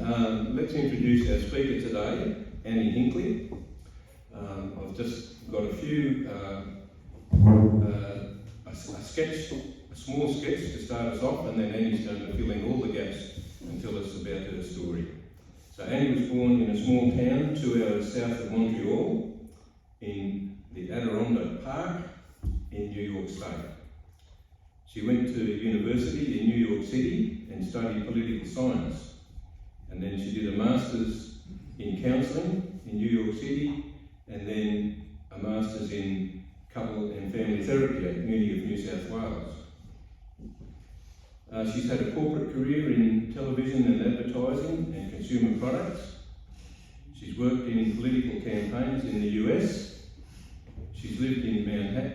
Let's introduce our speaker today, Hinkley. I've just got a few, a small sketch to start us off, and then Annie's going to fill in all the gaps and tell us about her story. So Annie was born in a small town 2 hours south of Montreal in the Adirondack Park in New York State. She went to university in New York City and studied political science. And then she did a master's in counselling in New York City, and then a master's in couple and family therapy at Uni of New South Wales. She's had a corporate career in television and advertising and consumer products. She's worked in political campaigns in the US. She's lived in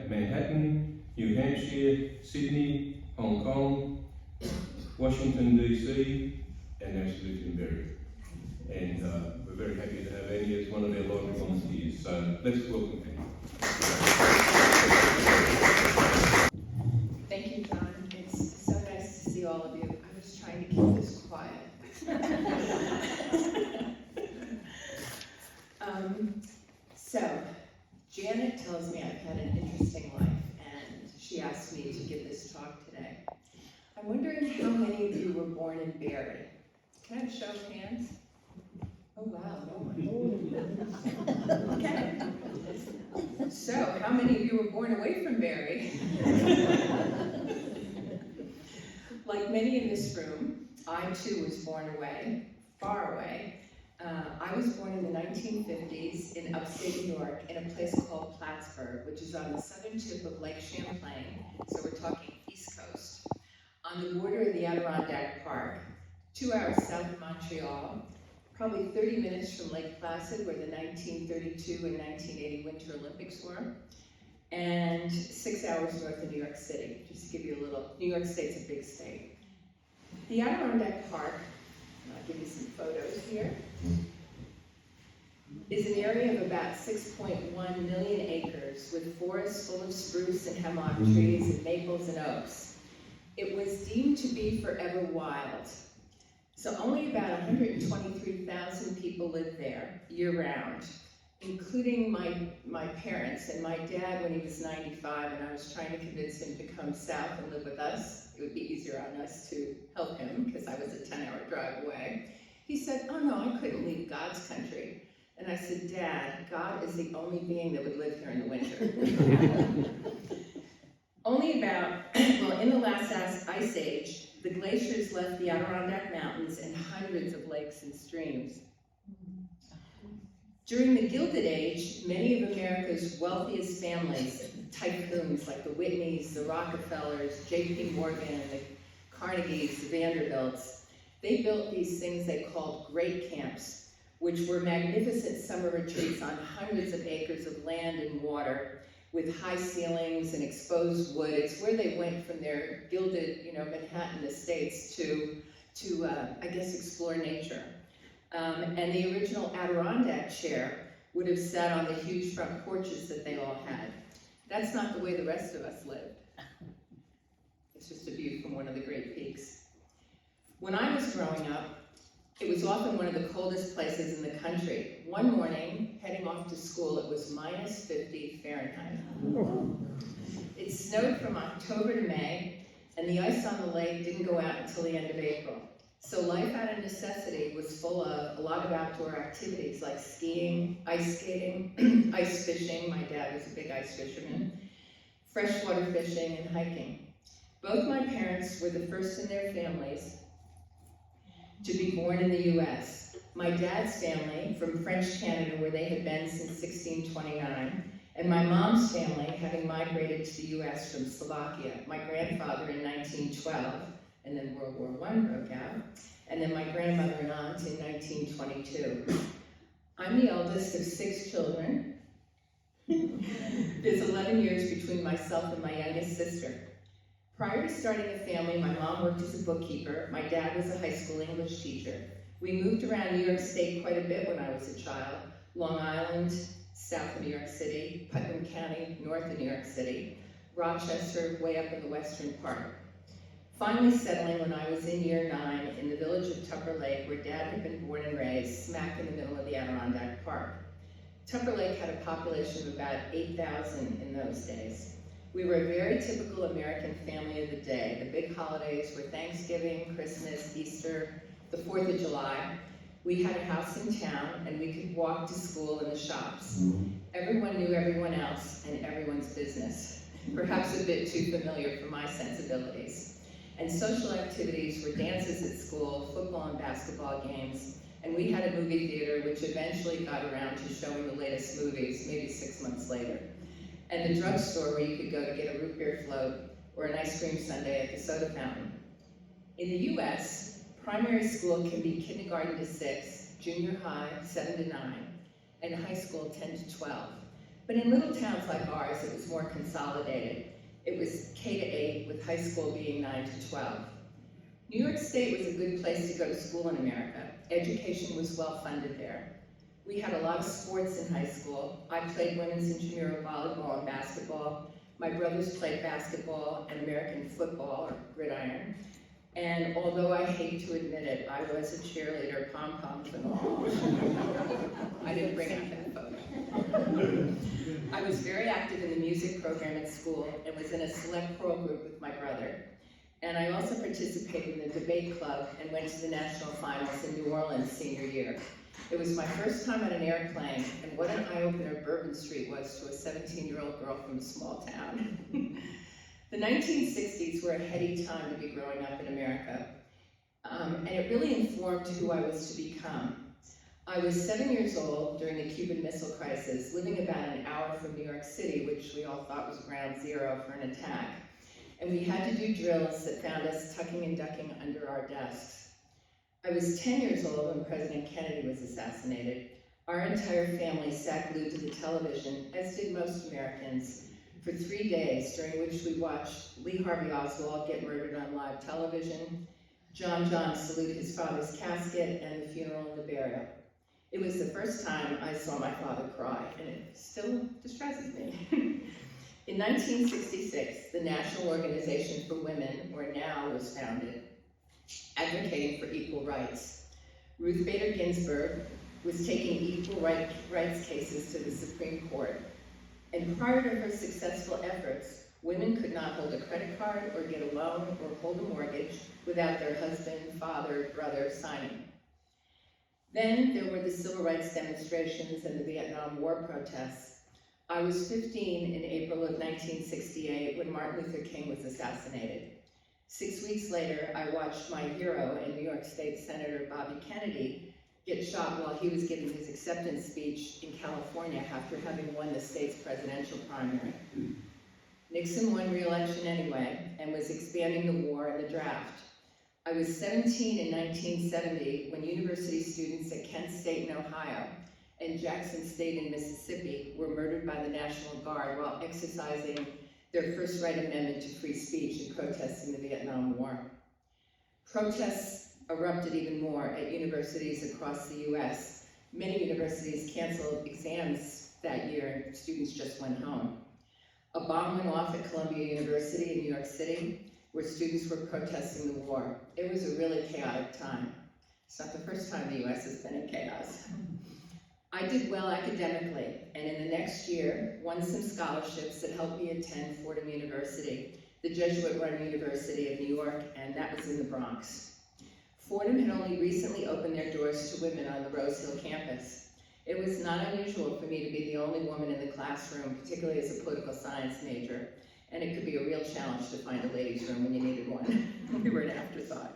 Manhattan, New Hampshire, Sydney, Hong Kong, Washington DC, and now she lives in Berry. And we're very happy to have Annie as one of our library volunteers. So let's welcome Annie. Thank you, John. It's so nice to see all of you. I was trying to keep this quiet. So, Janet tells me I've had an interesting life, and she asked me to give this talk today. I'm wondering how many of you were born in Barrie? Can I have a show of hands? Oh wow, no one. Okay. So, how many of you were born away from Barrie? Like many in this room, I too was born away, far away. I was born in the 1950s in upstate New York in a place called Plattsburgh, which is on the southern tip of Lake Champlain, so we're talking East Coast, on the border of the Adirondack Park, 2 hours south of Montreal, probably 30 minutes from Lake Placid, where the 1932 and 1980 Winter Olympics were, and 6 hours north of New York City, just to give you a little. New York State's a big state. The Adirondack Park, and I'll give you some photos here, is an area of about 6.1 million acres with forests full of spruce and hemlock trees and maples and oaks. It was deemed to be forever wild. So only about 123,000 people live there year-round, including my parents and my dad when he was 95, and I was trying to convince him to come south and live with us. It would be easier on us to help him because I was a 10-hour drive away. He said, "Oh no, I couldn't leave God's country." And I said, "Dad, God is the only being that would live here in the winter." Only about, well, in the last ice age, the glaciers left the Adirondack Mountains and hundreds of lakes and streams. During the Gilded Age, many of America's wealthiest families, tycoons like the Whitneys, the Rockefellers, J.P. Morgan, the Carnegies, the Vanderbilts, they built these things they called great camps, which were magnificent summer retreats on hundreds of acres of land and water, with high ceilings and exposed wood. It's where they went from their gilded, Manhattan estates to I guess, explore nature. And the original Adirondack chair would have sat on the huge front porches that they all had. That's not the way the rest of us lived. It's just a view from one of the great peaks. When I was growing up, it was often one of the coldest places in the country. One morning, heading off to school, it was minus 50 Fahrenheit. It snowed from October to May, and the ice on the lake didn't go out until the end of April. So life out of necessity was full of a lot of outdoor activities like skiing, ice skating, ice fishing. My dad was a big ice fisherman, freshwater fishing, and hiking. Both my parents were the first in their families to be born in the U.S. My dad's family from French Canada, where they had been since 1629, and my mom's family having migrated to the U.S. from Slovakia. My grandfather in 1912, and then World War I broke out, and then my grandmother and aunt in 1922. I'm the eldest of 6 children. There's 11 years between myself and my youngest sister. Prior to starting a family, my mom worked as a bookkeeper. My dad was a high school English teacher. We moved around New York State quite a bit when I was a child. Long Island, south of New York City, Putnam County, north of New York City, Rochester, way up in the western part. finally settling when I was in year 9 in the village of Tupper Lake, where Dad had been born and raised, smack in the middle of the Adirondack Park. Tupper Lake had a population of about 8,000 in those days. We were a very typical American family of the day. The big holidays were Thanksgiving, Christmas, Easter, the 4th of July. We had a house in town, and we could walk to school and the shops. Everyone knew everyone else and everyone's business, perhaps a bit too familiar for my sensibilities. And social activities were dances at school, football and basketball games, and we had a movie theater which eventually got around to showing the latest movies, maybe 6 months later. And the drugstore where you could go to get a root beer float or an ice cream sundae at the soda fountain. In the US, primary school can be kindergarten to 6, junior high 7 to 9, and high school 10 to 12. But in little towns like ours, it was more consolidated. It was K to 8, with high school being 9 to 12. New York State was a good place to go to school in America. Education was well funded there. We had a lot of sports in high school. I played women's intramural volleyball and basketball. My brothers played basketball and American football, or gridiron. And although I hate to admit it, I was a cheerleader, pom-poms and all. I didn't bring out that photo. I was very active in the music program at school and was in a select choral group with my brother. And I also participated in the debate club and went to the national finals in New Orleans senior year. It was my first time on an airplane, and what an eye-opener Bourbon Street was to a 17-year-old girl from a small town. The 1960s were a heady time to be growing up in America, and it really informed who I was to become. I was 7 years old during the Cuban Missile Crisis, living about an hour from New York City, which we all thought was ground zero for an attack. And we had to do drills that found us tucking and ducking under our desks. I was 10 years old when President Kennedy was assassinated. Our entire family sat glued to the television, as did most Americans, for 3 days, during which we watched Lee Harvey Oswald get murdered on live television, John salute his father's casket, and the funeral and the burial. It was the first time I saw my father cry, and it still distresses me. In 1966, the National Organization for Women, or NOW, was founded, advocating for equal rights. Ruth Bader Ginsburg was taking equal rights cases to the Supreme Court, and prior to her successful efforts, women could not hold a credit card or get a loan or hold a mortgage without their husband, father, brother signing. Then there were the civil rights demonstrations and the Vietnam War protests. I was 15 in April of 1968 when Martin Luther King was assassinated. 6 weeks later, I watched my hero and New York State Senator Bobby Kennedy get shot while he was giving his acceptance speech in California after having won the state's presidential primary. Nixon won re-election anyway and was expanding the war and the draft. I was 17 in 1970 when university students at Kent State in Ohio and Jackson State in Mississippi were murdered by the National Guard while exercising their first right amendment to free speech and protesting the Vietnam War. Protests erupted even more at universities across the US. Many universities canceled exams that year and students just went home. A bomb went off at Columbia University in New York City where students were protesting the war. It was a really chaotic time. It's not the first time the US has been in chaos. I did well academically, and in the next year, won some scholarships that helped me attend Fordham University, the Jesuit-run University of New York, and that was in the Bronx. Fordham had only recently opened their doors to women on the Rose Hill campus. It was not unusual for me to be the only woman in the classroom, particularly as a political science major, and it could be a real challenge to find a ladies' room when you needed one. We were an afterthought.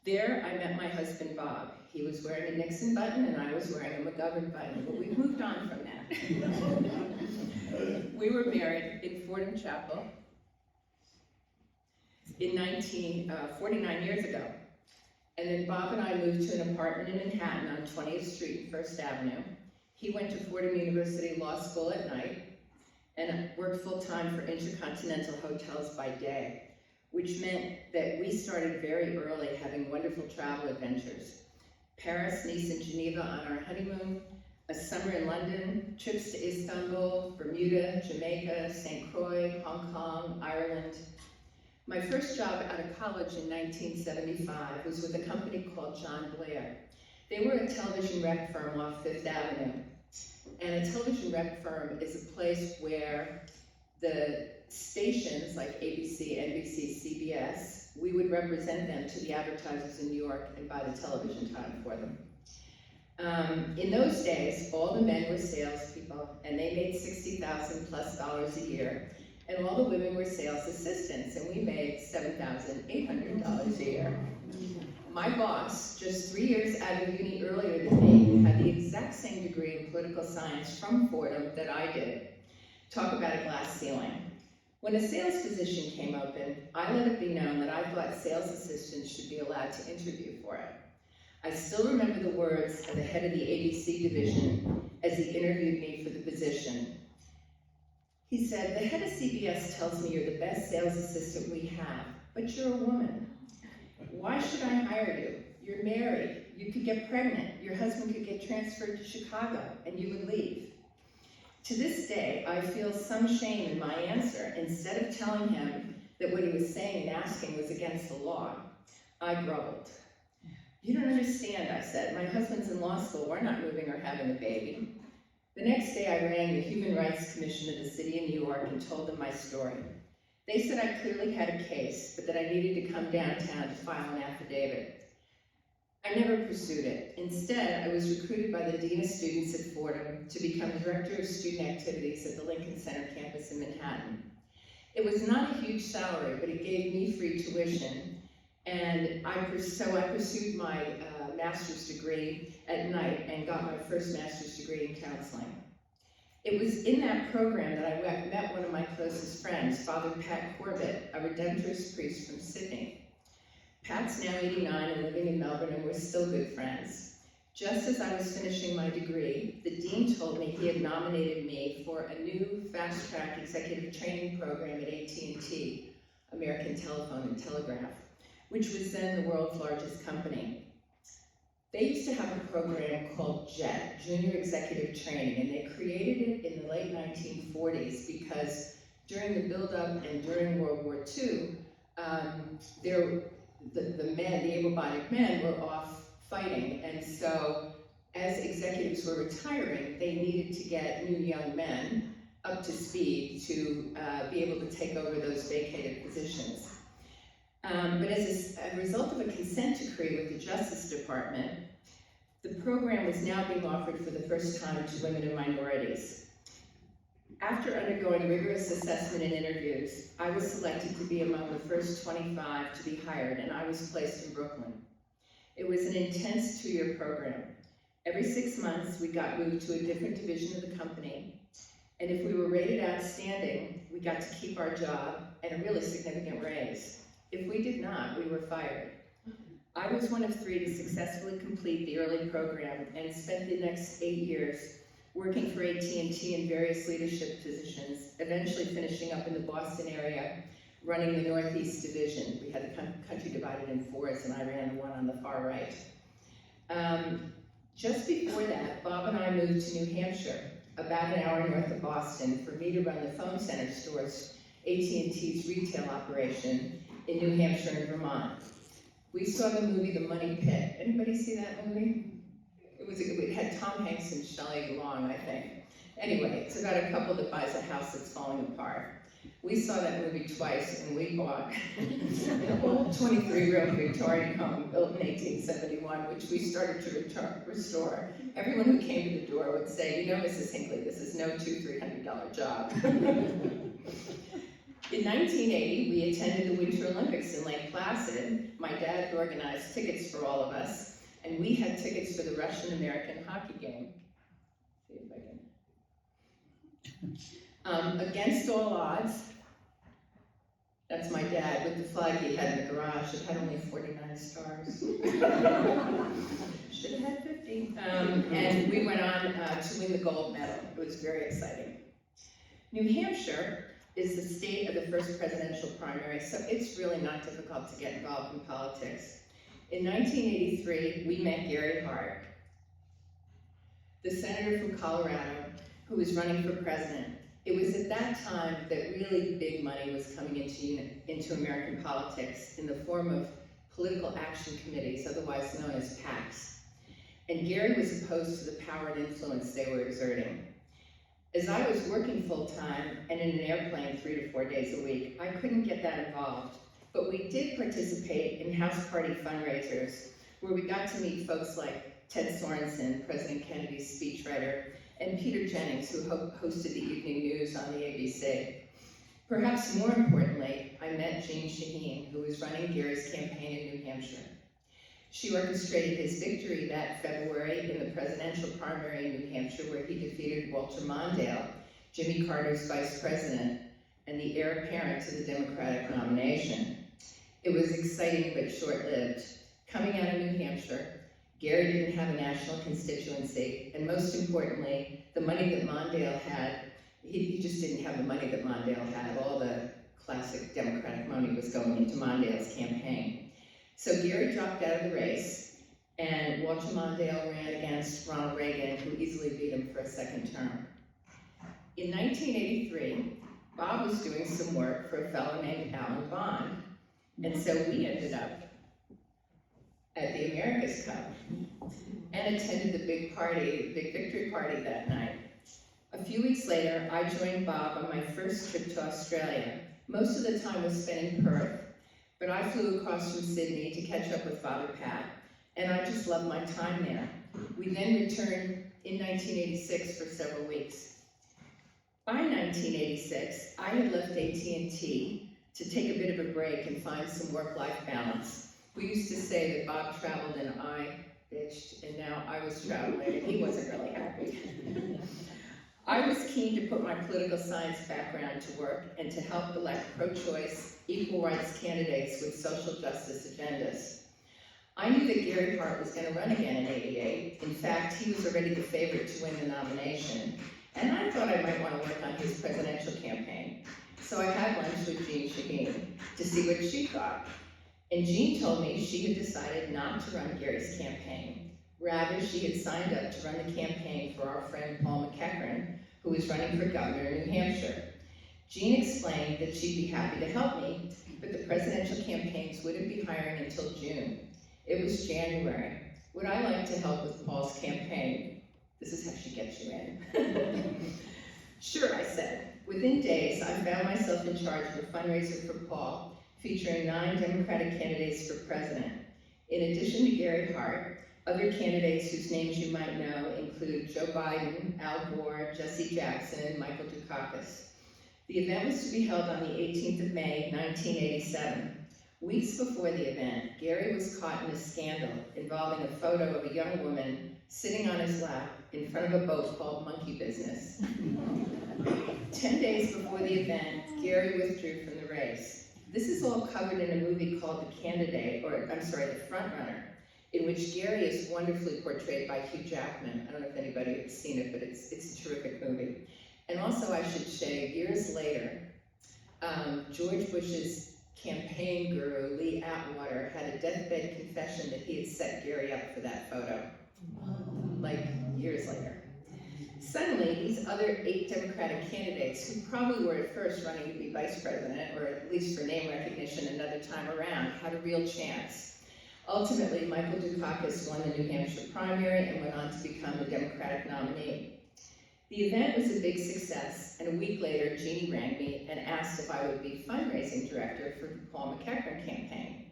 There, I met my husband, Bob. He was wearing a Nixon button, and I was wearing a McGovern button, but we've moved on from that. We were married in Fordham Chapel in 49 years ago. And then Bob and I moved to an apartment in Manhattan on 20th Street and First Avenue. He went to Fordham University Law School at night and worked full-time for Intercontinental Hotels by day, which meant that we started very early having wonderful travel adventures. Paris, Nice, and Geneva on our honeymoon, a summer in London, trips to Istanbul, Bermuda, Jamaica, St. Croix, Hong Kong, Ireland. My first job out of college in 1975 was with a company called John Blair. They were a television rec firm off Fifth Avenue. And a television rec firm is a place where the stations like ABC, NBC, CBS, we would represent them to the advertisers in New York and buy the television time for them. In those days, all the men were salespeople, and they made $60,000 plus a year, and all the women were sales assistants, and we made $7,800 a year. My boss, just 3 years out of uni earlier than me, had the exact same degree in political science from Fordham that I did. Talk about a glass ceiling. When a sales position came open, I let it be known that I thought sales assistants should be allowed to interview for it. I still remember the words of the head of the ABC division as he interviewed me for the position. He said, "The head of CBS tells me you're the best sales assistant we have, but you're a woman. Why should I hire you? You're married, you could get pregnant, your husband could get transferred to Chicago, and you would leave." To this day, I feel some shame in my answer. Instead of telling him that what he was saying and asking was against the law, I grumbled. "You don't understand," I said. "My husband's in law school. We're not moving or having a baby." The next day, I rang the Human Rights Commission of the city of New York and told them my story. They said I clearly had a case, but that I needed to come downtown to file an affidavit. I never pursued it. Instead, I was recruited by the Dean of Students at Fordham to become Director of Student Activities at the Lincoln Center campus in Manhattan. It was not a huge salary, but it gave me free tuition, and so I pursued my master's degree at night and got my first master's degree in counseling. It was in that program that I met one of my closest friends, Father Pat Corbett, a Redemptorist priest from Sydney. Pat's now 89 and living in Melbourne, and we're still good friends. Just as I was finishing my degree, the dean told me he had nominated me for a new fast-track executive training program at AT&T, American Telephone and Telegraph, which was then the world's largest company. They used to have a program called JET, Junior Executive Training, and they created it in the late 1940s because during the build-up and during World War II, the men, the able-bodied men, were off fighting, and so as executives were retiring, they needed to get new young men up to speed to be able to take over those vacated positions. But as a result of a consent decree with the Justice Department, the program was now being offered for the first time to women and minorities. After undergoing rigorous assessment and interviews, I was selected to be among the first 25 to be hired, and I was placed in Brooklyn. It was an intense 2-year program. Every 6 months, we got moved to a different division of the company, and if we were rated outstanding, we got to keep our job and a really significant raise. If we did not, we were fired. I was one of 3 to successfully complete the early program and spent the next 8 years working for AT&T in various leadership positions, eventually finishing up in the Boston area, running the Northeast Division. We had the country divided in 4s, and I ran the one on the far right. Just before that, Bob and I moved to New Hampshire, about an hour north of Boston, for me to run the phone center stores, AT&T's retail operation in New Hampshire and Vermont. We saw the movie The Money Pit. Anybody see that movie? It had Tom Hanks and Shelley Long, I think. Anyway, it's about a couple that buys a house that's falling apart. We saw that movie twice, and we bought an old 23-room Victorian home built in 1871, which we started to restore. Everyone who came to the door would say, "You know, Mrs. Hinkley, this is no $200-300 job." In 1980, we attended the Winter Olympics in Lake Placid. My dad organized tickets for all of us, and we had tickets for the Russian-American hockey game. See if I can. Against all odds, that's my dad with the flag he had in the garage. It had only 49 stars. Should have had 50. And we went on to win the gold medal. It was very exciting. New Hampshire is the state of the first presidential primary, so it's really not difficult to get involved in politics. In 1983, we met Gary Hart, the senator from Colorado, who was running for president. It was at that time that really big money was coming into American politics in the form of political action committees, otherwise known as PACs. And Gary was opposed to the power and influence they were exerting. As I was working full-time and in an airplane 3 to 4 days a week, I couldn't get that involved, but we did participate in house party fundraisers where we got to meet folks like Ted Sorensen, President Kennedy's speechwriter, and Peter Jennings, who hosted the evening news on the ABC. Perhaps more importantly, I met Jean Shaheen, who was running Gary's campaign in New Hampshire. She orchestrated his victory that February in the presidential primary in New Hampshire, where he defeated Walter Mondale, Jimmy Carter's vice president, and the heir apparent to the Democratic nomination. It was exciting but short-lived. Coming out of New Hampshire, Gary didn't have a national constituency, and most importantly, the money that Mondale had, he just didn't have the money that Mondale had. All the classic Democratic money was going into Mondale's campaign. So Gary dropped out of the race, and Walter Mondale ran against Ronald Reagan, who easily beat him for a second term. In 1983, Bob was doing some work for a fellow named Alan Bond, and so we ended up at the America's Cup and attended the big victory party that night. A few weeks later, I joined Bob on my first trip to Australia. Most of the time was spent in Perth, but I flew across from Sydney to catch up with Father Pat, and I just loved my time there. We then returned in 1986 for several weeks. By 1986, I had left AT&T to take a bit of a break and find some work-life balance. We used to say that Bob traveled and I bitched, and now I was traveling and he wasn't really happy. I was keen to put my political science background to work and to help elect pro-choice, equal rights candidates with social justice agendas. I knew that Gary Hart was going to run again in '88. In fact, he was already the favorite to win the nomination, and I thought I might want to work on his presidential campaign. So I had lunch with Jean Shaheen to see what she thought. And Jean told me she had decided not to run Gary's campaign. Rather, she had signed up to run the campaign for our friend Paul McEachran, who was running for governor in New Hampshire. Jean explained that she'd be happy to help me, but the presidential campaigns wouldn't be hiring until June. It was January. Would I like to help with Paul's campaign? This is how she gets you in. Sure, I said. Within days, I found myself in charge of a fundraiser for Paul, featuring 9 Democratic candidates for president. In addition to Gary Hart, other candidates whose names you might know include Joe Biden, Al Gore, Jesse Jackson, and Michael Dukakis. The event was to be held on the 18th of May, 1987. Weeks before the event, Gary was caught in a scandal involving a photo of a young woman sitting on his lap in front of a boat called Monkey Business. 10 days before the event, Gary withdrew from the race. This is all covered in a movie called The Frontrunner, in which Gary is wonderfully portrayed by Hugh Jackman. I don't know if anybody has seen it, but it's a terrific movie. And also, I should say, years later, George Bush's campaign guru, Lee Atwater, had a deathbed confession that he had set Gary up for that photo, like years later. Suddenly, these other 8 Democratic candidates, who probably were at first running to be vice president, or at least for name recognition another time around, had a real chance. Ultimately, Michael Dukakis won the New Hampshire primary and went on to become the Democratic nominee. The event was a big success, and a week later, Jeannie rang me and asked if I would be fundraising director for the Paul McEachran campaign.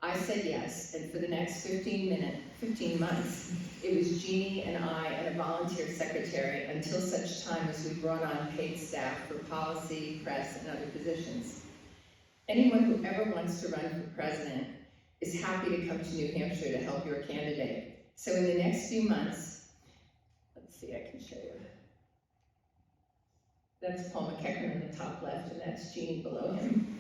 I said yes, and for the next 15 months, it was Jeannie and I and a volunteer secretary until such time as we brought on paid staff for policy, press, and other positions. Anyone who ever wants to run for president is happy to come to New Hampshire to help your candidate. So in the next few months, let's see, I can show you. That's Paul McEachran on the top left, and that's Jeannie below him.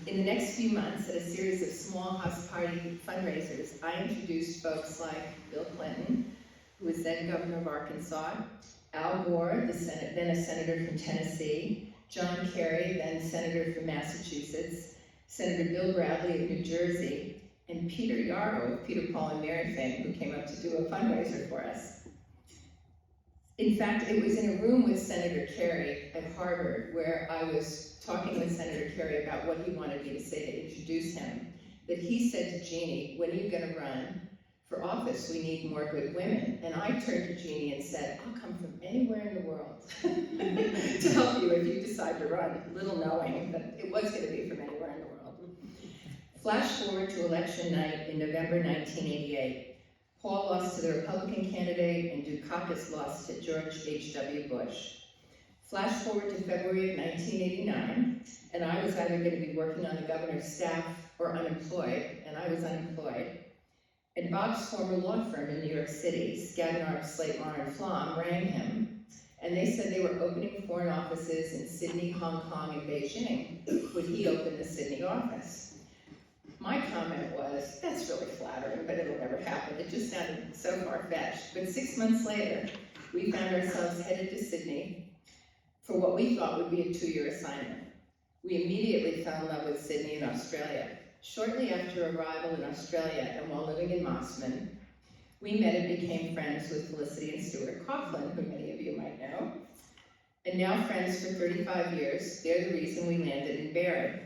In the next few months, at a series of small house party fundraisers, I introduced folks like Bill Clinton, who was then governor of Arkansas, Al Gore, then a senator from Tennessee, John Kerry, then senator from Massachusetts, Senator Bill Bradley of New Jersey, and Peter Yarrow of Peter, Paul, and Mary fame, who came up to do a fundraiser for us. In fact, it was in a room with Senator Kerry at Harvard where I was talking with Senator Kerry about what he wanted me to say to introduce him, that he said to Jeannie, when are you gonna run for office? We need more good women. And I turned to Jeannie and said, I'll come from anywhere in the world to help you if you decide to run, little knowing that it was gonna be from anywhere in the world. Flash forward to election night in November 1988. Paul lost to the Republican candidate and Dukakis lost to George H.W. Bush. Flash forward to February of 1989, and I was either going to be working on the governor's staff or unemployed, and I was unemployed. And Bob's former law firm in New York City, Skadden, Slate, Meagher and Flom, rang him, and they said they were opening foreign offices in Sydney, Hong Kong, and Beijing. Would he open the Sydney office? My comment was, that's really flattering, but it'll never happen. It just sounded so far-fetched. But 6 months later, we found ourselves headed to Sydney for what we thought would be a 2-year assignment. We immediately fell in love with Sydney and Australia. Shortly after arrival in Australia and while living in Mosman, we met and became friends with Felicity and Stuart Coughlin, who many of you might know. And now friends for 35 years, they're the reason we landed in Barrie.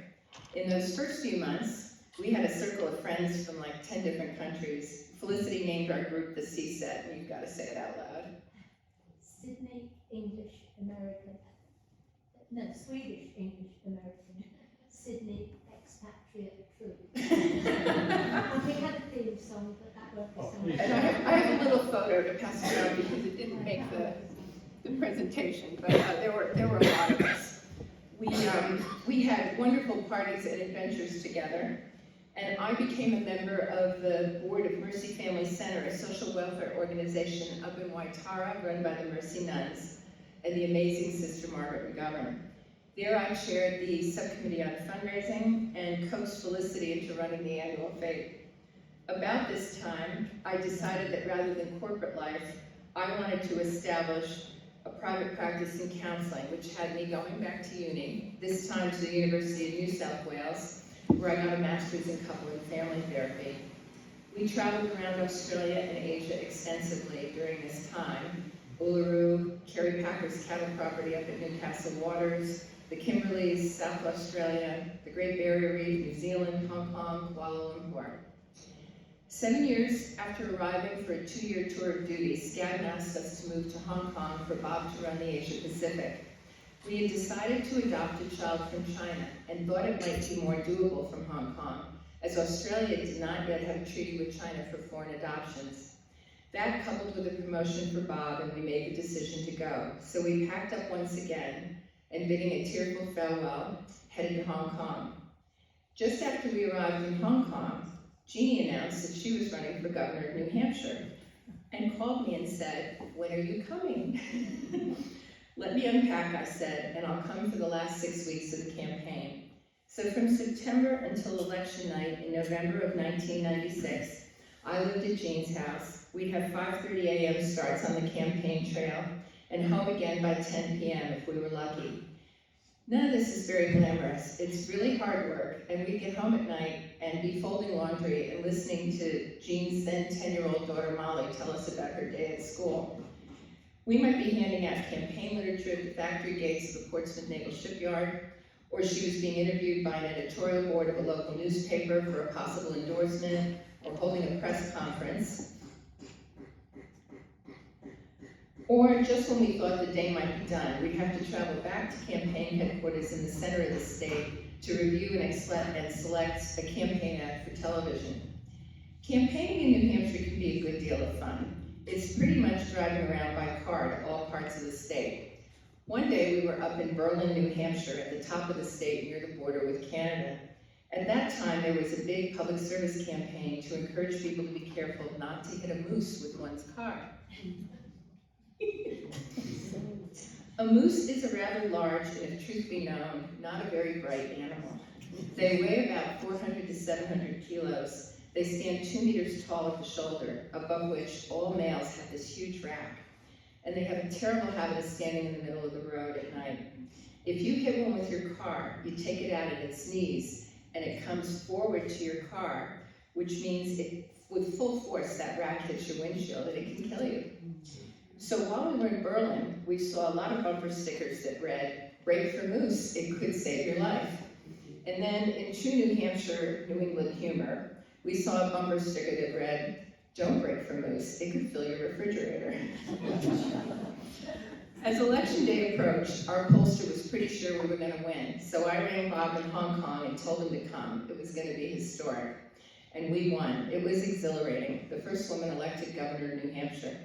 In those first few months, we had a circle of friends from like 10 different countries. Felicity named our group the CSET, and you've got to say it out loud. Sydney, English, American. No, Swedish, English, American. Sydney, expatriate, true. And we had a theme song, but that won't be sung. And I have a little photo to pass around because it didn't make the presentation, but there were a lot of us. We had wonderful parties and adventures together. And I became a member of the board of Mercy Family Center, a social welfare organization up in Waitara, run by the Mercy Nuns and the amazing Sister Margaret McGovern. There I chaired the subcommittee on fundraising and coached Felicity into running the annual fete. About this time, I decided that rather than corporate life, I wanted to establish a private practice in counseling, which had me going back to uni, this time to the University of New South Wales, where I got a master's in couple and family therapy. We traveled around Australia and Asia extensively during this time. Uluru, Kerry Packer's cattle property up at Newcastle Waters, the Kimberleys, South Australia, the Great Barrier Reef, New Zealand, Hong Kong, Kuala Lumpur. 7 years after arriving for a 2-year tour of duty, Skadden asked us to move to Hong Kong for Bob to run the Asia Pacific. We had decided to adopt a child from China and thought it might be more doable from Hong Kong, as Australia did not yet have a treaty with China for foreign adoptions. That coupled with a promotion for Bob, and we made the decision to go. So we packed up once again, and bidding a tearful farewell, headed to Hong Kong. Just after we arrived in Hong Kong, Jeannie announced that she was running for governor of New Hampshire, and called me and said, when are you coming? Let me unpack, I said, and I'll come for the last 6 weeks of the campaign. So from September until election night in November of 1996, I lived at Jean's house. We'd have 5:30 a.m. starts on the campaign trail, and home again by 10 p.m. if we were lucky. None of this is very glamorous. It's really hard work, and we'd get home at night and be folding laundry and listening to Jean's then 10-year-old daughter Molly tell us about her day at school. We might be handing out campaign literature at the factory gates of the Portsmouth Naval Shipyard, or she was being interviewed by an editorial board of a local newspaper for a possible endorsement, or holding a press conference. Or just when we thought the day might be done, we'd have to travel back to campaign headquarters in the center of the state to review and select a campaign ad for television. Campaigning in New Hampshire can be a good deal of fun. It's pretty much driving around by car to all parts of the state. One day we were up in Berlin, New Hampshire, at the top of the state near the border with Canada. At that time, there was a big public service campaign to encourage people to be careful not to hit a moose with one's car. A moose is a rather large, and if truth be known, not a very bright animal. They weigh about 400 to 700 kilos. They stand 2 meters tall at the shoulder, above which all males have this huge rack. And they have a terrible habit of standing in the middle of the road at night. If you hit one with your car, you take it out at its knees, and it comes forward to your car, which means with full force that rack hits your windshield and it can kill you. So while we were in Berlin, we saw a lot of bumper stickers that read, "Break for moose, it could save your life." And then in true New Hampshire, New England humor, we saw a bumper sticker that read, "Don't break for moose, it could fill your refrigerator." As election day approached, our pollster was pretty sure we were going to win, so I rang Bob in Hong Kong and told him to come. It was going to be historic. And we won. It was exhilarating. The first woman elected governor of New Hampshire.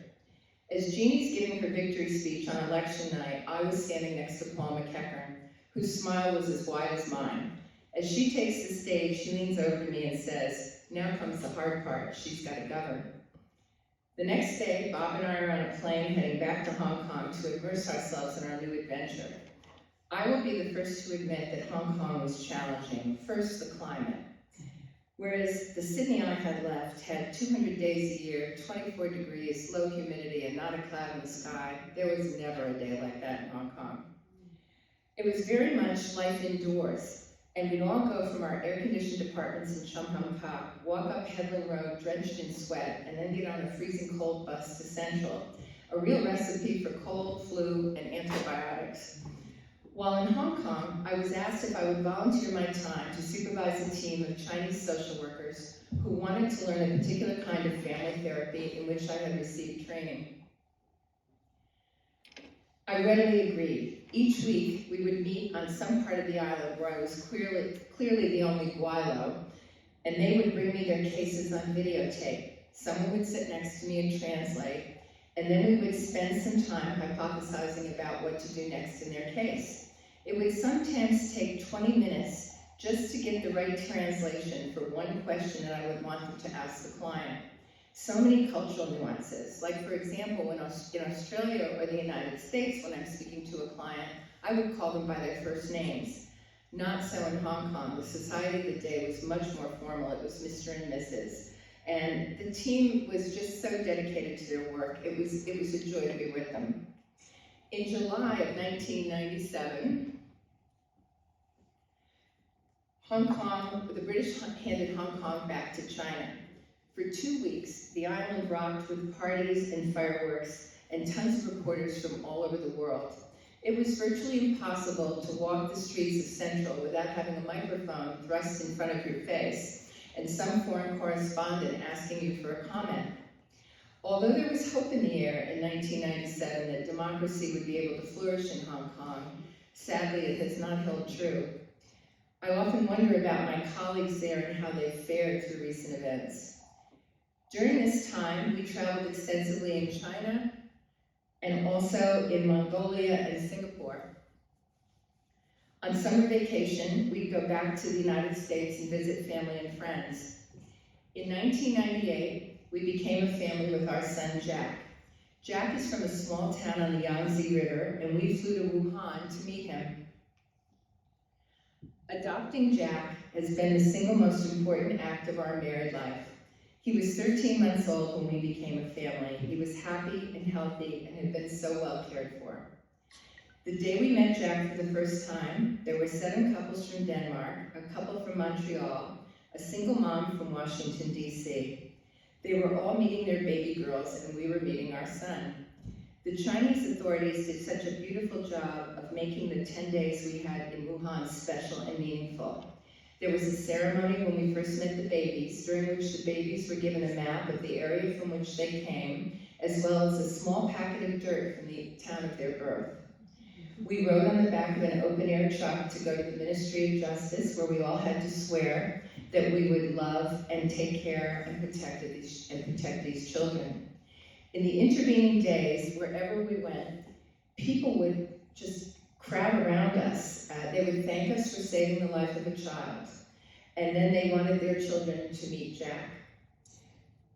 As Jeannie's giving her victory speech on election night, I was standing next to Paul McEachern, whose smile was as wide as mine. As she takes the stage, she leans over to me and says, "Now comes the hard part. She's got to govern." The next day, Bob and I are on a plane heading back to Hong Kong to immerse ourselves in our new adventure. I will be the first to admit that Hong Kong was challenging. First, the climate. Whereas the Sydney I had left had 200 days a year, 24 degrees, low humidity, and not a cloud in the sky, there was never a day like that in Hong Kong. It was very much life indoors. And we'd all go from our air-conditioned apartments in Chum Hum Kah, walk up Headland Road drenched in sweat, and then get on a freezing cold bus to Central, a real recipe for cold, flu, and antibiotics. While in Hong Kong, I was asked if I would volunteer my time to supervise a team of Chinese social workers who wanted to learn a particular kind of family therapy in which I had received training. I readily agreed. Each week, we would meet on some part of the island where I was clearly the only guilo, and they would bring me their cases on videotape. Someone would sit next to me and translate, and then we would spend some time hypothesizing about what to do next in their case. It would sometimes take 20 minutes just to get the right translation for one question that I would want them to ask the client. So many cultural nuances. Like, for example, in Australia or the United States, when I'm speaking to a client, I would call them by their first names. Not so in Hong Kong. The society of the day was much more formal. It was Mr. and Mrs. And the team was just so dedicated to their work. It was a joy to be with them. In July of 1997, the British handed Hong Kong back to China. For 2 weeks, the island rocked with parties and fireworks and tons of reporters from all over the world. It was virtually impossible to walk the streets of Central without having a microphone thrust in front of your face and some foreign correspondent asking you for a comment. Although there was hope in the air in 1997 that democracy would be able to flourish in Hong Kong, sadly it has not held true. I often wonder about my colleagues there and how they fared through recent events. During this time, we traveled extensively in China and also in Mongolia and Singapore. On summer vacation, we'd go back to the United States and visit family and friends. In 1998, we became a family with our son, Jack. Jack is from a small town on the Yangtze River, and we flew to Wuhan to meet him. Adopting Jack has been the single most important act of our married life. He was 13 months old when we became a family. He was happy and healthy and had been so well cared for. The day we met Jack for the first time, there were 7 couples from Denmark, a couple from Montreal, a single mom from Washington, D.C. They were all meeting their baby girls, and we were meeting our son. The Chinese authorities did such a beautiful job of making the 10 days we had in Wuhan special and meaningful. There was a ceremony when we first met the babies, during which the babies were given a map of the area from which they came, as well as a small packet of dirt from the town of their birth. We rode on the back of an open-air truck to go to the Ministry of Justice, where we all had to swear that we would love and take care and protect these children. In the intervening days, wherever we went, people would just crowd around us. They would thank us for saving the life of a child, and then they wanted their children to meet Jack.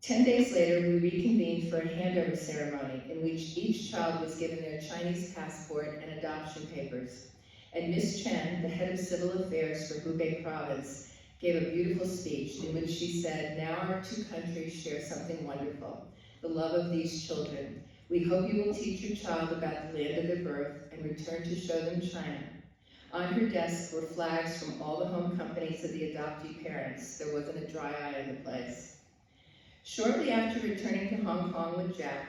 10 days later, we reconvened for a handover ceremony in which each child was given their Chinese passport and adoption papers. And Miss Chen, the head of civil affairs for Hubei province, gave a beautiful speech in which she said, "Now our 2 countries share something wonderful, the love of these children. We hope you will teach your child about the land of their birth and return to show them China." On her desk were flags from all the home companies of the adoptee parents. There wasn't a dry eye in the place. Shortly after returning to Hong Kong with Jack,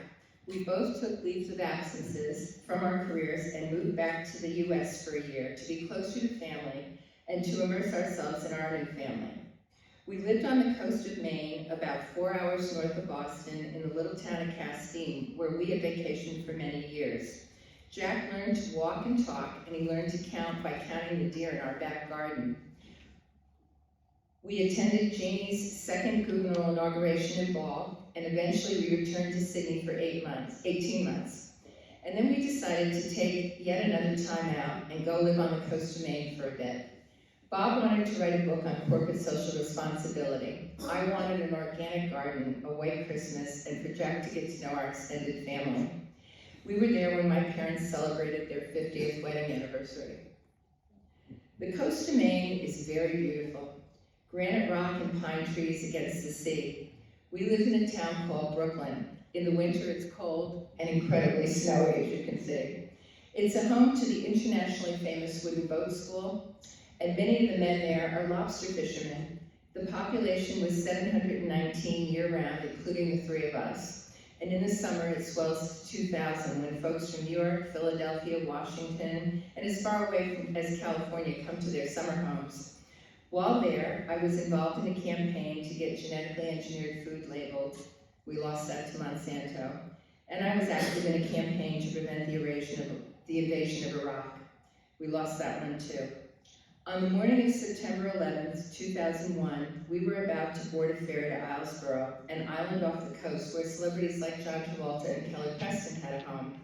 We both took leaves of absences from our careers and moved back to the US for a year to be closer to family and to immerse ourselves in our new family. We lived on the coast of Maine, about 4 hours north of Boston, in the little town of Castine, where we had vacationed for many years. Jack learned to walk and talk, and he learned to count by counting the deer in our back garden. We attended Janie's second gubernatorial inauguration and ball, and eventually we returned to Sydney for 18 months. And then we decided to take yet another time out and go live on the coast of Maine for a bit. Bob wanted to write a book on corporate social responsibility. I wanted an organic garden, a white Christmas, and for Jack to get to know our extended family. We were there when my parents celebrated their 50th wedding anniversary. The coast of Maine is very beautiful. Granite rock and pine trees against the sea. We lived in a town called Brooklyn. In the winter it's cold and incredibly snowy, as you can see. It's a home to the internationally famous wooden boat school, and many of the men there are lobster fishermen. The population was 719 year-round, including the three of us. And in the summer it swells to 2,000 when folks from New York, Philadelphia, Washington, and as far away as California come to their summer homes. While there, I was involved in a campaign to get genetically engineered food labeled. We lost that to Monsanto. And I was active in a campaign to prevent the invasion of Iraq. We lost that one too. On the morning of September 11th, 2001, we were about to board a ferry to Islesboro, an island off the coast where celebrities like John Travolta and Kelly Preston had a home.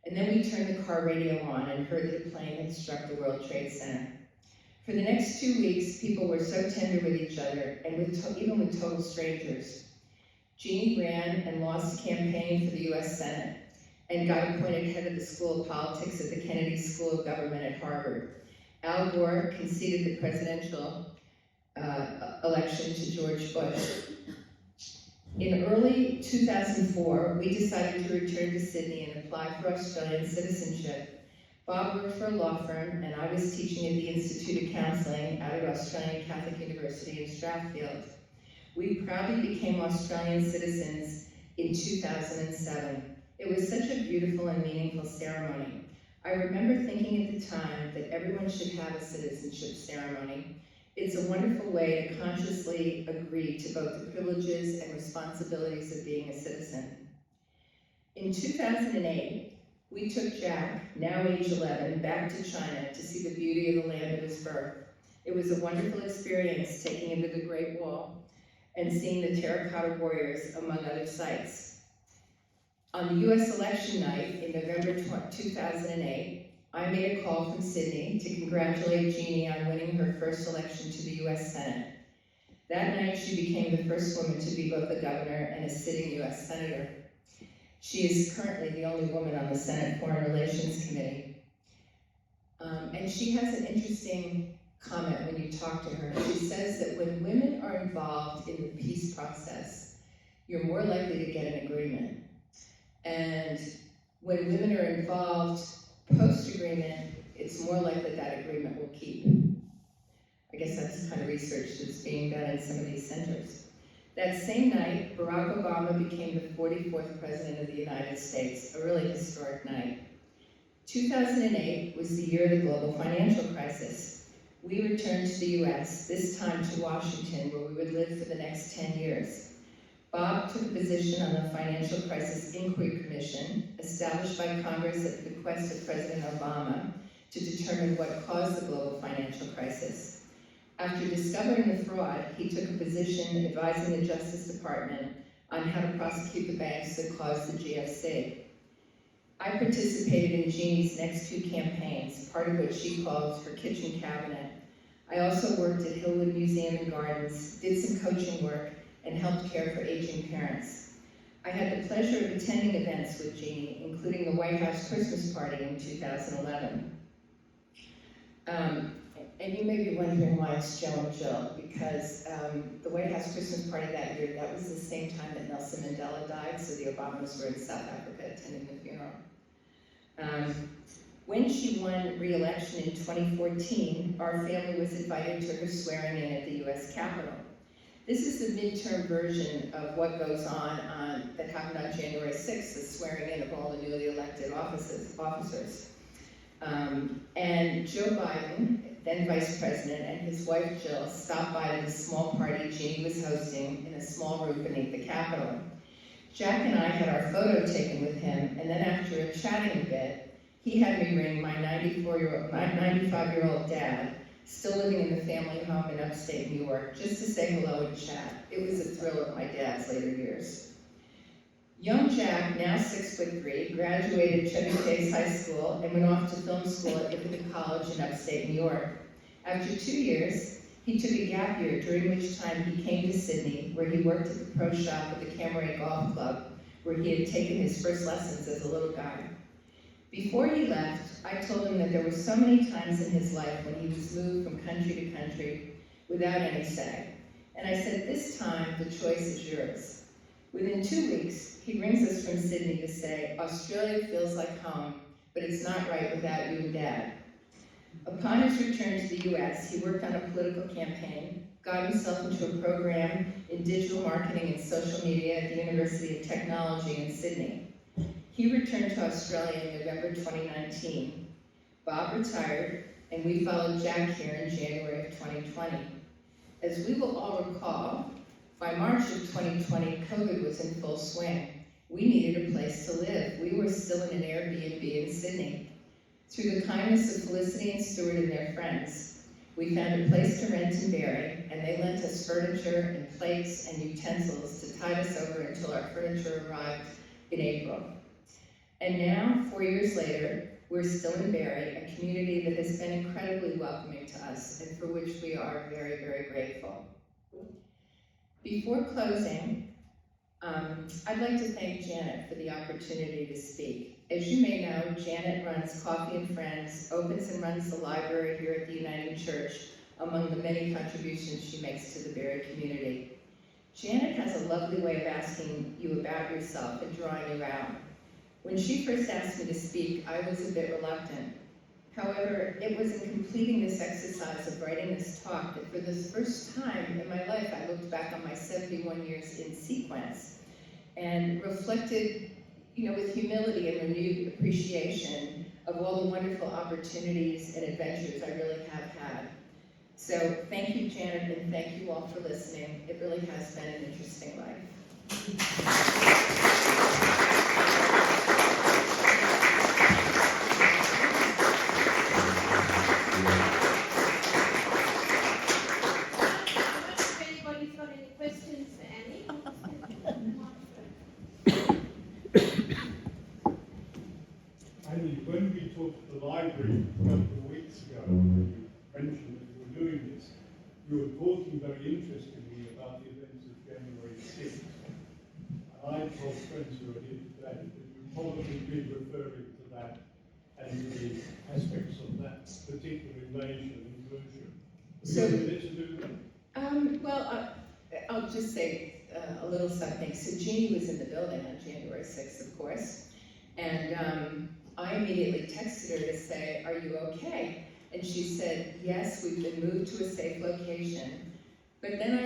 And then we turned the car radio on and heard that a plane had struck the World Trade Center. For the next 2 weeks, people were so tender with each other, and even with total strangers. Jeannie ran and lost the campaign for the US Senate, and got appointed head of the School of Politics at the Kennedy School of Government at Harvard. Al Gore conceded the presidential election to George Bush. In early 2004, we decided to return to Sydney and apply for Australian citizenship. Bob worked for a law firm, and I was teaching at the Institute of Counselling out at Australian Catholic University in Strathfield. We proudly became Australian citizens in 2007. It was such a beautiful and meaningful ceremony. I remember thinking at the time that everyone should have a citizenship ceremony. It's a wonderful way to consciously agree to both the privileges and responsibilities of being a citizen. In 2008, we took Jack, now age 11, back to China to see the beauty of the land of his birth. It was a wonderful experience taking him to the Great Wall and seeing the terracotta warriors, among other sights. On the US election night in November 2008, I made a call from Sydney to congratulate Jeannie on winning her first election to the US Senate. That night, she became the first woman to be both a governor and a sitting US Senator. She is currently the only woman on the Senate Foreign Relations Committee. And she has an interesting comment when you talk to her. She says that when women are involved in the peace process, you're more likely to get an agreement. And when women are involved post-agreement, it's more likely that agreement will keep. I guess that's the kind of research that's being done in some of these centers. That same night, Barack Obama became the 44th President of the United States, a really historic night. 2008 was the year of the global financial crisis. We returned to the US, this time to Washington, where we would live for the next 10 years. Bob took a position on the Financial Crisis Inquiry Commission, established by Congress at the bequest of President Obama, to determine what caused the global financial crisis. After discovering the fraud, he took a position advising the Justice Department on how to prosecute the banks that caused the GFC. I participated in Jeannie's next two campaigns, part of which she called her kitchen cabinet. I also worked at Hillwood Museum and Gardens, did some coaching work, and helped care for aging parents. I had the pleasure of attending events with Jeannie, including the White House Christmas party in 2011. And you may be wondering why it's Joe and Jill, because the White House Christmas party that year, that was the same time that Nelson Mandela died, so the Obamas were in South Africa attending the funeral. When she won re-election in 2014, our family was invited to her swearing in at the US Capitol. This is the midterm version of what goes on that happened on January 6th, the swearing in of all the newly elected officers. And Joe Biden, then Vice President, and his wife Jill stopped by to the small party Jeannie was hosting in a small room beneath the Capitol. Jack and I had our photo taken with him, and then after chatting a bit, he had me ring my 95-year-old dad, still living in the family home in upstate New York, just to say hello and chat. It was a thrill of my dad's later years. Young Jack, now 6'3", graduated Chevy Chase High School and went off to film school at Hinkley College in upstate New York. After 2 years, he took a gap year, during which time he came to Sydney, where he worked at the pro shop at the Camaret Golf Club, where he had taken his first lessons as a little guy. Before he left, I told him that there were so many times in his life when he was moved from country to country without any say. And I said, this time, the choice is yours. Within 2 weeks, he rings us from Sydney to say, Australia feels like home, but it's not right without you and Dad. Upon his return to the US, he worked on a political campaign, got himself into a program in digital marketing and social media at the University of Technology in Sydney. He returned to Australia in November 2019. Bob retired, and we followed Jack here in January of 2020. As we will all recall, by March of 2020, COVID was in full swing. We needed a place to live. We were still in an Airbnb in Sydney. Through the kindness of Felicity and Stuart and their friends, we found a place to rent in Barrie, and they lent us furniture and plates and utensils to tide us over until our furniture arrived in April. And now, 4 years later, we're still in Barrie, a community that has been incredibly welcoming to us and for which we are very, very grateful. Before closing, I'd like to thank Janet for the opportunity to speak. As you may know, Janet runs Coffee and Friends, opens and runs the library here at the Uniting Church, among the many contributions she makes to the Barrie community. Janet has a lovely way of asking you about yourself and drawing you out. When she first asked me to speak, I was a bit reluctant. However, it was in completing this exercise of writing this talk that for the first time in my life, I looked back on my 71 years in sequence and reflected, with humility and renewed appreciation of all the wonderful opportunities and adventures I really have had. So thank you, Janet, and thank you all for listening. It really has been an interesting life. When we talked to the library a couple of weeks ago, you mentioned that you were doing this, you were talking very interestingly about the events of January 6th. And I told friends who were here today that you'd probably be referring to that and the aspects of that particular invasion and incursion. Have you got a minute to do that? I'll just say a little something. So Jeannie was in the building on January 6th, of course, and I immediately texted her to say, are you okay? And she said, yes, we've been moved to a safe location. But then I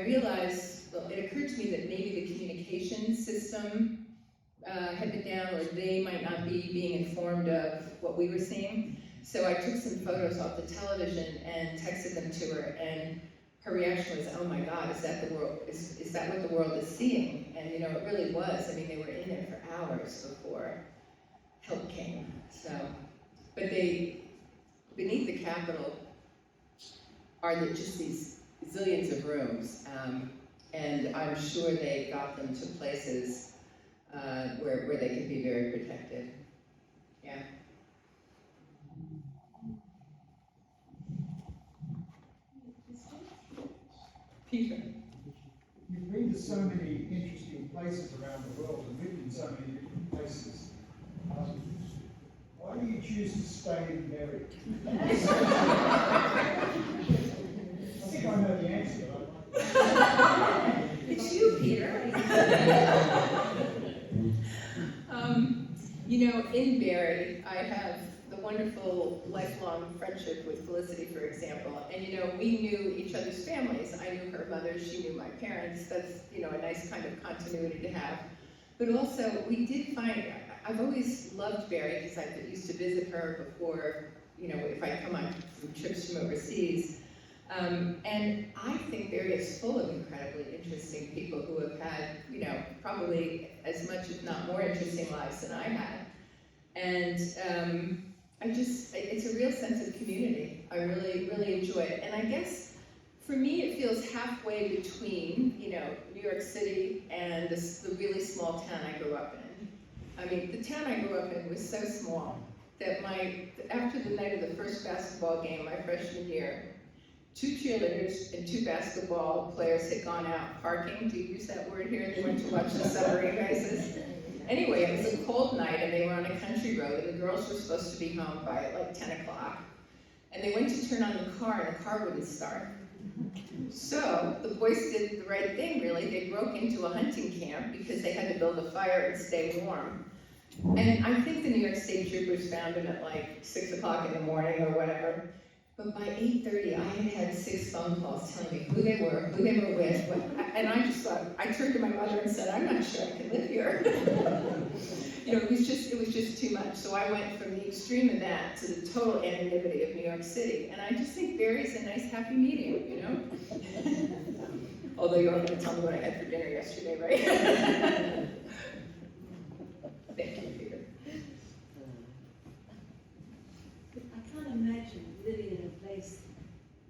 realized, well, it occurred to me that maybe the communication system had been down, or they might not be being informed of what we were seeing. So I took some photos off the television and texted them to her, and her reaction was, oh my God, is that the world? Is that what the world is seeing? And it really was. I mean, they were in there for hours before help came. So, but beneath the Capitol are just these zillions of rooms, and I'm sure they got them to places where they could be very protected. Yeah. Peter. You've been to so many interesting places around the world and lived in so many different places. Why do you choose to stay in Barrie? I think I know the answer. It's you, Peter. In Barrie, I have the wonderful life lifelong friendship with Felicity, for example, and you know, we knew each other's families. I knew her mother, she knew my parents. That's, you know, a nice kind of continuity to have. But also, we did find, I've always loved Barry because I used to visit her before, you know, if I come on from trips from overseas. And I think Barry is full of incredibly interesting people who have had, you know, probably as much, if not more interesting lives than I had. And it's a real sense of community. I really, really enjoy it. And I guess for me, it feels halfway between, you know, New York City and the really small town I grew up in. I mean, the town I grew up in was so small that after the night of the first basketball game my freshman year, 2 cheerleaders and 2 basketball players had gone out parking. Do you use that word here? They went to watch the submarine races. Anyway, it was a cold night and they were on a country road and the girls were supposed to be home by like 10 o'clock. And they went to turn on the car and the car wouldn't start. So the boys did the right thing, really. They broke into a hunting camp because they had to build a fire and stay warm. And I think the New York State Troopers found them at like 6 o'clock in the morning or whatever. But by 8:30, I had 6 phone calls telling me who they were with, and I just thought, I turned to my mother and said, I'm not sure I can live here. You know, it was just too much. So I went from the extreme of that to the total anonymity of New York City. And I just think Barry's a nice, happy medium, you know? Although you're not going to tell me what I had for dinner yesterday, right? Thank you, Peter. I can't imagine living in a place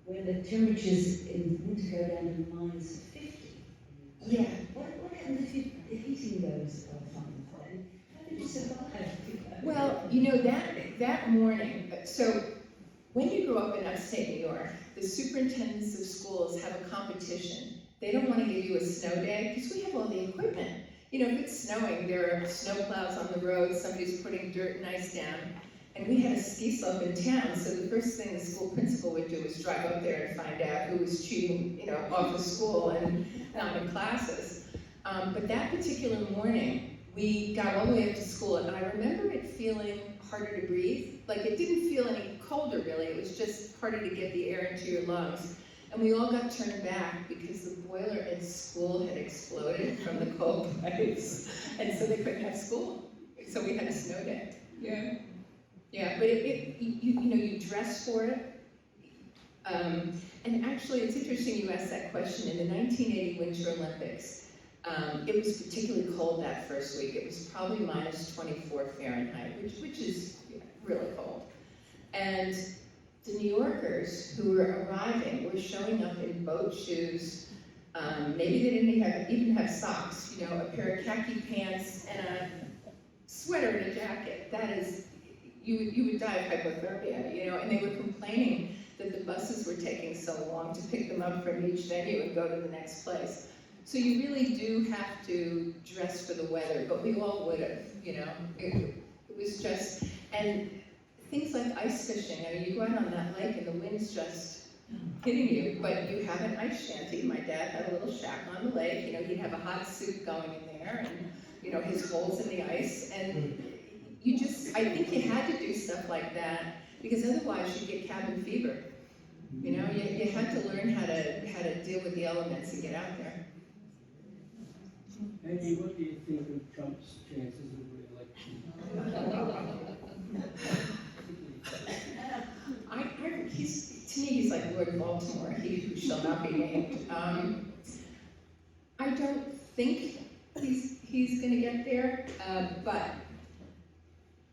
where the temperatures in winter go down to minus 50. Yeah. What happens if the heating goes on? How did you survive? Well, you know, that morning, so when you grow up in upstate New York, the superintendents of schools have a competition. They don't want to give you a snow day because we have all the equipment. You know, if it's snowing, there are snow plows on the road, somebody's putting dirt and ice down. And we had a ski slope in town, so the first thing the school principal would do was drive up there and find out who was cheating, you know, off of school and not in classes. But that particular morning, we got all the way up to school, and I remember it feeling harder to breathe. Like, it didn't feel any colder, really. It was just harder to get the air into your lungs. And we all got turned back because the boiler in school had exploded from the cold pipes, and so they couldn't have school. So we had a snow day. Yeah. Yeah, but you know, you dress for it. And actually, it's interesting you asked that question. In the 1980 Winter Olympics, it was particularly cold that first week. It was probably minus 24 Fahrenheit, which is really cold. And the New Yorkers who were arriving were showing up in boat shoes. Maybe they didn't even have socks, you know, a pair of khaki pants and a sweater and a jacket. That is, you would die of hypothermia, you know, and they were complaining that the buses were taking so long to pick them up from each venue and go to the next place. So you really do have to dress for the weather, but we all would have, you know. It was just, and things like ice fishing. I mean, you go out on that lake and the wind's just hitting you, but you have an ice shanty. My dad had a little shack on the lake. You know, he'd have a hot soup going in there, and you know, his holes in the ice, and you just, I think you had to do stuff like that because otherwise you'd get cabin fever. You know, you had to learn how to deal with the elements and get out there. Andy, what do you think of Trump's chances of re-election? To me, he's like Lord Baltimore, he who shall not be named. I don't think he's going to get there, but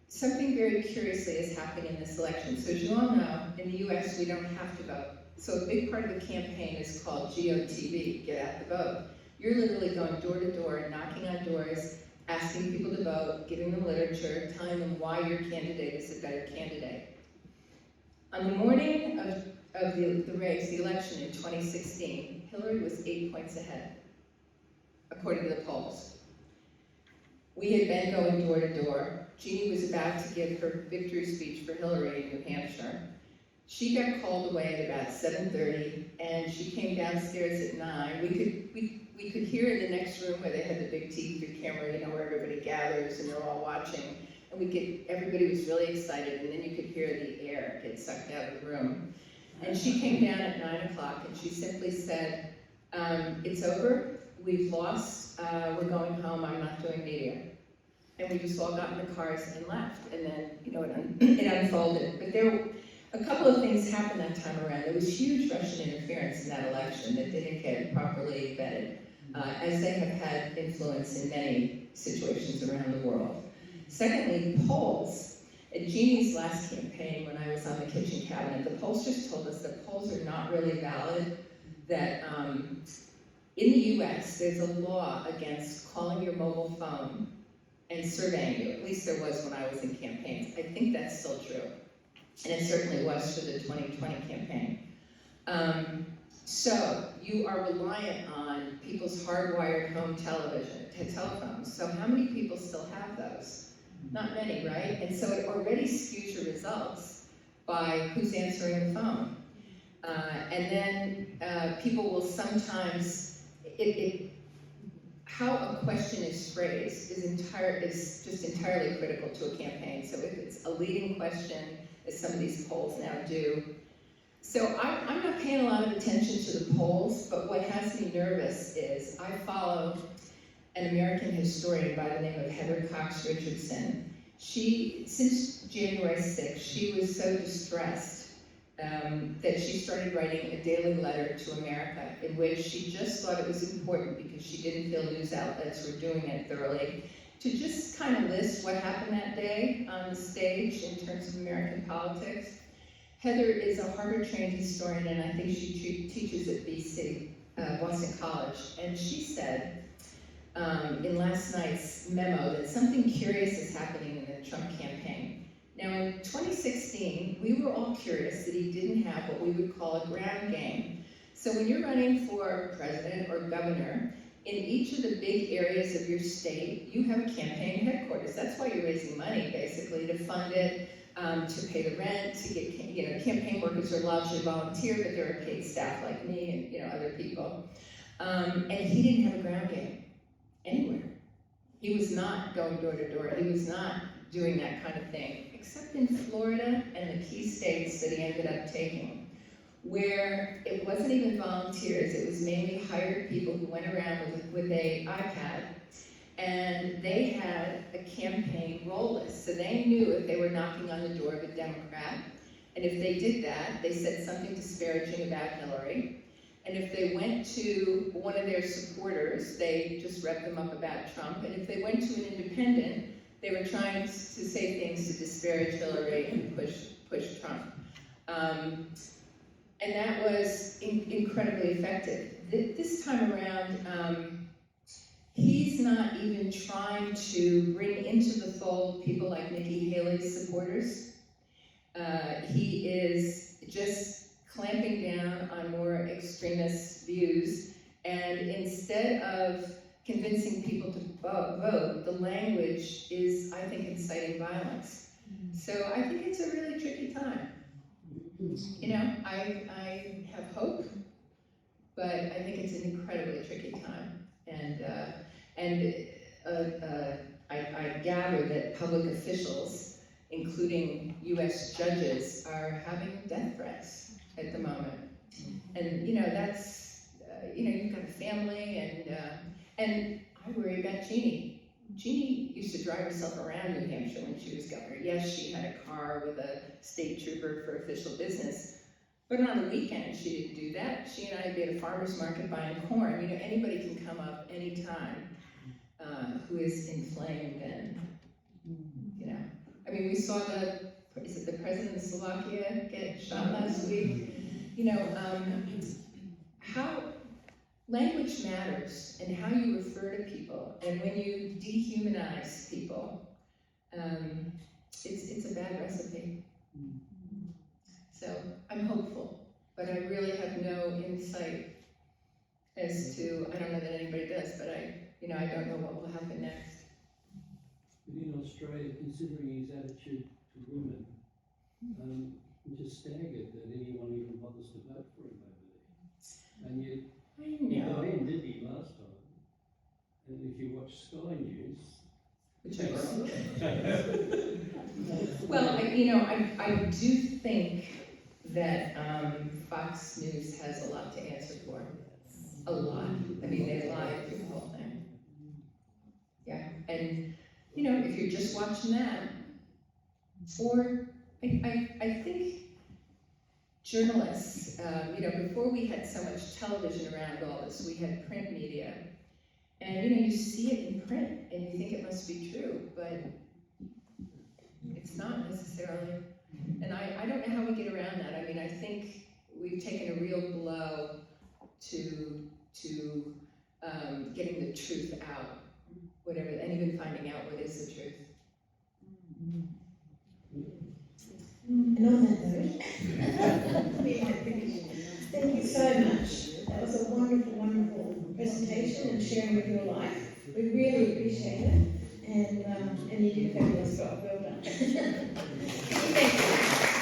something very curiously is happening in this election. So as you all know, in the U.S. we don't have to vote. So a big part of the campaign is called GOTV, get out the vote. You're literally going door to door, knocking on doors, asking people to vote, giving them literature, telling them why your candidate is a better candidate. On the morning of the race, the election in 2016, Hillary was 8 points ahead, according to the polls. We had been going door to door. Jeannie was about to give her victory speech for Hillary in New Hampshire. She got called away at about 7:30, and she came downstairs at 9. We could hear in the next room where they had the big TV camera, you know, where everybody gathers and they're all watching. and everybody was really excited, and then you could hear the air get sucked out of the room. And she came down at 9 o'clock, and she simply said, it's over, we've lost, we're going home, I'm not doing media. And we just all got in the cars and left, and then, it unfolded. But a couple of things happened that time around. There was huge Russian interference in that election that didn't get properly vetted, as they have had influence in many situations around the world. Secondly, polls. At Jeannie's last campaign, when I was on the kitchen cabinet, the polls just told us that polls are not really valid, that in the US, there's a law against calling your mobile phone and surveying you. At least there was when I was in campaigns. I think that's still true. And it certainly was for the 2020 campaign. So you are reliant on people's hardwired home telephones. So how many people still have those? Not many, right? And so it already skews your results by who's answering the phone. And then people will sometimes, how a question is phrased is just entirely critical to a campaign. So if it's a leading question, as some of these polls now do. So I'm not paying a lot of attention to the polls, but what has me nervous is I follow an American historian by the name of Heather Cox Richardson. Since January 6th, she was so distressed that she started writing a daily letter to America in which she just thought it was important, because she didn't feel news outlets were doing it thoroughly, to just kind of list what happened that day on the stage in terms of American politics. Heather is a Harvard-trained historian, and I think she teaches at Boston College, and she said in last night's memo that something curious is happening in the Trump campaign. Now in 2016, we were all curious that he didn't have what we would call a ground game. So when you're running for president or governor, in each of the big areas of your state, you have a campaign headquarters. That's why you're raising money, basically, to fund it, to pay the rent, to get, campaign workers are largely volunteer, but there are paid staff like me and, other people. And he didn't have a ground game anywhere. He was not going door to door. He was not doing that kind of thing, except in Florida and the key states that he ended up taking, where it wasn't even volunteers, it was mainly hired people who went around with an iPad, and they had a campaign roll list. So they knew if they were knocking on the door of a Democrat, and if they did that, they said something disparaging about Hillary. And if they went to one of their supporters, they just revved them up about Trump. And if they went to an independent, they were trying to say things to disparage Hillary and push Trump. And that was incredibly effective. This time around, he's not even trying to bring into the fold people like Nikki Haley's supporters. He is just clamping down on more extremist views, and instead of convincing people to vote, the language is, I think, inciting violence. So I think it's a really tricky time. I have hope, but I think it's an incredibly tricky time. And I gather that public officials, including US judges, are having death threats at the moment. And that's, you've got a family, and I worry about Jeannie. Jeannie used to drive herself around New Hampshire when she was governor. Yes, she had a car with a state trooper for official business, but on the weekend she didn't do that. She and I would be at a farmer's market buying corn. Anybody can come up anytime who is inflamed, and, we saw the president of Slovakia get shot last week. How language matters, and how you refer to people, and when you dehumanize people, it's a bad recipe. So I'm hopeful, but I really have no insight as to, I don't know that anybody does, but I don't know what will happen next. But in Australia, considering his attitude to women, I'm just staggered that anyone even bothers to vote for him over there. And yet, he got in, didn't he, last time? And if you watch Sky News, which I wrote. Well, I do think that Fox News has a lot to answer for. A lot. I mean, they lied through the whole thing. Yeah, and if you're just watching that, or I think journalists, before we had so much television around all this, we had print media, and you see it in print, and you think it must be true, but it's not necessarily. And I don't know how we get around that. I mean, I think we've taken a real blow to getting the truth out, whatever, and even finding out what is the truth. And on that note, we might finish. Thank you so much. That was a wonderful, wonderful presentation and sharing of your life. We really appreciate it. And you did a fabulous job. Well done. Thank you.